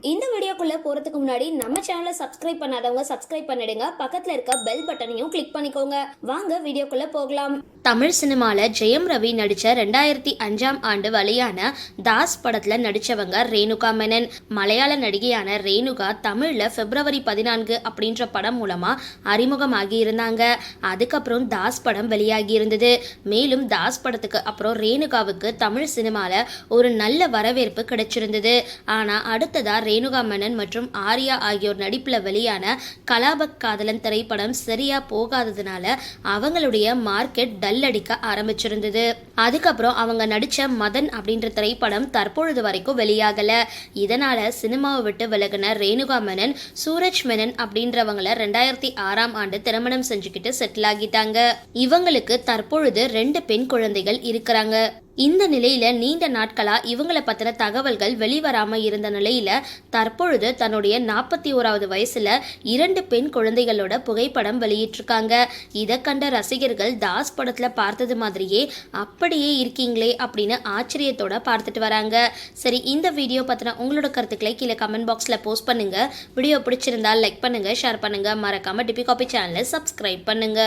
இந்த வீடியோக்குள்ள போறதுக்கு முன்னாடி நம்ம சேனலை சப்ஸ்கிரைப் பண்ணாதவங்க சப்ஸ்கிரைப் பண்ணிடுங்க, பக்கத்துல இருக்க பெல் பட்டனையும் கிளிக் பண்ணிக்கோங்க. வாங்க வீடியோக்குள்ள போகலாம். தமிழ் சினிமால ஜெயம் ரவி நடிச்ச 2005ஆம் ஆண்டு வெளியான தாஸ் படத்துல நடிச்சவங்க ரேணுகா மேனன். மலையாள நடிகையான ரேணுகா தமிழ்ல பிப்ரவரி 14 அப்படின்ற படம் மூலமா அறிமுகமாகி இருந்தாங்க. அதுக்கப்புறம் தாஸ் படம் வெளியாகி இருந்தது. மேலும் தாஸ் படத்துக்கு அப்புறம் ரேணுகாவுக்கு தமிழ் சினிமால ஒரு நல்ல வரவேற்பு கிடைச்சிருந்தது. ஆனா அடுத்ததா ரேணுகா மேனன் மற்றும் ஆர்யா ஆகியோர் நடிப்புல வெளியான கலாபக் காதலன் திரைப்படம் சரியா போகாததுனால அவங்களுடைய மார்க்கெட் டல் அடிக்க ஆரம்பிச்சிருந்தது. அதுக்கப்புறம் அவங்க நடிச்ச மதன் அப்படின்ற திரைப்படம் தற்பொழுது வரைக்கும் வெளியாகல. இதனால சினிமாவை விட்டு விலகின ரேணுகா மேனன் சூரஜ் மேனன் அப்படின்றவங்கள 2006ஆம் ஆண்டு திருமணம் செஞ்சுக்கிட்டு செட்டில் ஆகிட்டாங்க. இவங்களுக்கு தற்பொழுது 2 பெண் குழந்தைகள் இருக்கிறாங்க. இந்த நிலையில நீண்ட நாட்களா இவங்களை பத்தின தகவல்கள் வெளிவராம இருந்த நிலையில தற்பொழுது தன்னுடைய 41வது வயசுல 2 பெண் குழந்தைகளோட புகைப்படம் வெளியிட்டிருக்காங்க. இதை கண்ட ரசிகர்கள் தாஸ் படத்துல பார்த்தது மாதிரியே அப்படியே இருக்கீங்களே அப்படின்னு ஆச்சரியத்தோட பார்த்துட்டு வராங்க. சரி, இந்த வீடியோ பத்தின உங்களோட கருத்துக்களை கீழே கமெண்ட் பாக்ஸ்ல போஸ்ட் பண்ணுங்க. வீடியோ பிடிச்சிருந்தா லைக் பண்ணுங்க, ஷேர் பண்ணுங்க, மறக்காம டிபி காபி சேனலை சப்ஸ்கிரைப் பண்ணுங்க.